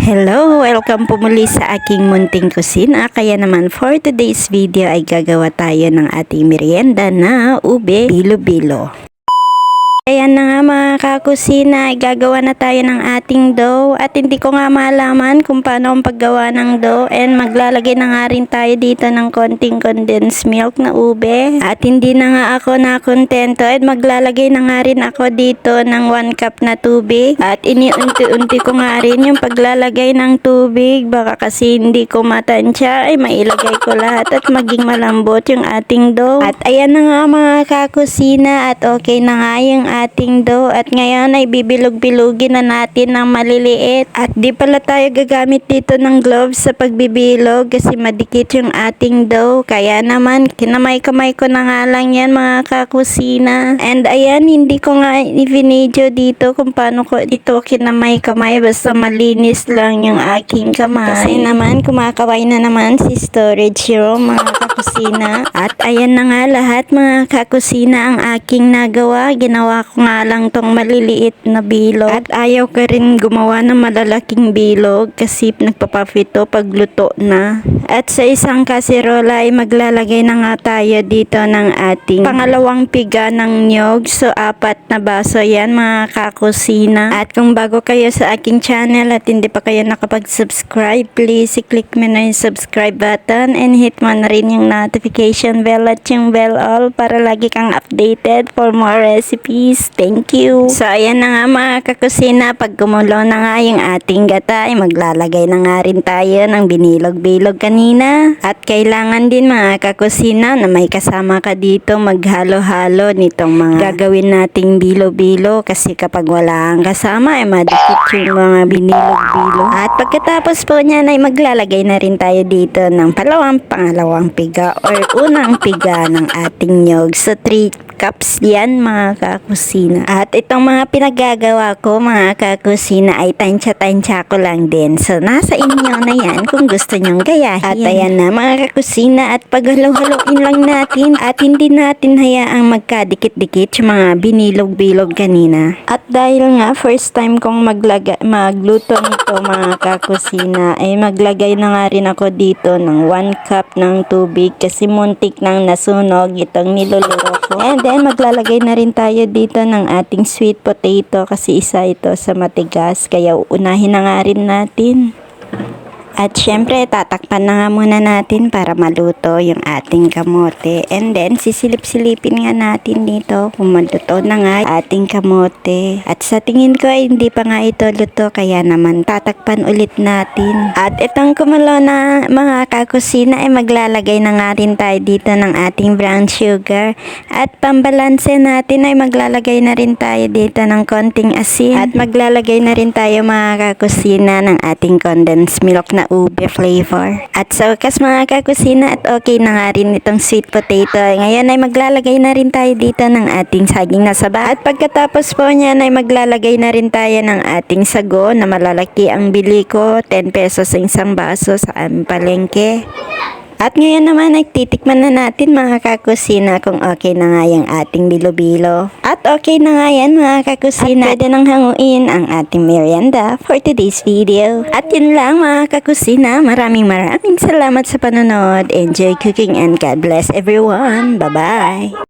Hello! Welcome po muli sa aking munting kusina. Kaya naman for today's video ay gagawa tayo ng ating merienda na ube bilo-bilo. Ayan na nga mga kakusina, gagawa na tayo ng ating dough at hindi ko nga malaman kung paano ang paggawa ng dough and maglalagay na nga rin tayo dito ng konting condensed milk na ube at hindi na nga ako nakontento at maglalagay na nga rin ako dito ng 1 cup na tubig at iniunti-unti ko nga rin yung paglalagay ng tubig baka kasi hindi ko matansya ay mailagay ko lahat at maging malambot yung ating dough at ayan na nga mga kakusina at okay na nga yung ating dough at ngayon ay bibilog-bilugin na natin ng maliliit at di pala tayo gagamit dito ng gloves sa pagbibilog kasi madikit yung ating dough kaya naman kinamay-kamay ko na nga lang yan mga kakusina and ayan hindi ko nga i-video dito kung paano ko ito kinamay-kamay basta malinis lang yung aking kamay kasi naman kumakaway na naman si storage room mga kakusina at ayan na nga lahat mga kakusina ang aking nagawa. Ginawa ko nga lang tong maliliit na bilog at ayaw ko rin gumawa ng malalaking bilog kasi nagpapafito pagluto na. At sa isang kaserola ay maglalagay na nga tayo dito ng ating pangalawang piga ng niyog. So 4 na baso yan mga kakusina. At kung bago kayo sa aking channel at hindi pa kayo nakapag-subscribe, please i-click mo na yung subscribe button and hit mo na rin yung notification bell at yung bell all para lagi kang updated for more recipes. Thank you. So ayan na nga mga kakusina, pag gumulo na nga yung ating gata ay maglalagay na nga rin tayo ng binilog-bilog kanina. At kailangan din mga kakusina na may kasama ka dito maghalo-halo nitong mga gagawin nating bilo-bilo kasi kapag wala kang kasama ay madikit yung mga binilog-bilog. At pagkatapos po niyan ay maglalagay na rin tayo dito ng pangalawang piga or unang piga ng ating nyog. So 3 cups yan mga kakusina. At itong mga pinagagawa ko mga kakusina ay tansya-tansya ko lang din. So nasa inyo na yan kung gusto nyong gayahin. At ayan na mga kakusina at paghalo-haloin lang natin at hindi natin hayaang magkadikit-dikit yung mga binilog-bilog kanina. At dahil nga first time kong magluto nito mga kakusina ay maglagay na nga rin ako dito ng 1 cup ng tubig kasi muntik nang nasunog itong niluluto ko. And then maglalagay na rin tayo dito ng ating sweet potato kasi isa ito sa matigas kaya unahin na nga rin natin. At syempre, tatakpan na nga muna natin para maluto yung ating kamote. And then, sisilip-silipin nga natin dito kung maluto na nga ating kamote. At sa tingin ko ay hindi pa nga ito luto, kaya naman tatakpan ulit natin. At itong kumulo na mga kakusina ay maglalagay na nga rin tayo dito ng ating brown sugar. At pambalanse natin ay maglalagay na rin tayo dito ng konting asin. At maglalagay na rin tayo mga kakusina ng ating condensed milk na ube flavor. At sa wakas mga kakusina at okay na nga rin itong sweet potato. Ngayon ay maglalagay na rin tayo dito ng ating saging na saba. At pagkatapos po niyan ay maglalagay na rin tayo ng ating sago na malalaki ang bili ko. 10 pesos ang isang baso sa aming palengke. At ngayon naman ay titikman na natin mga kakusina kung okay na nga yung ating bilo-bilo. At okay na nga yan mga kakusina. At pwede nang hanguin ang ating merienda for today's video. At yun lang mga kakusina. Maraming salamat sa panonood. Enjoy cooking and God bless everyone. Bye-bye!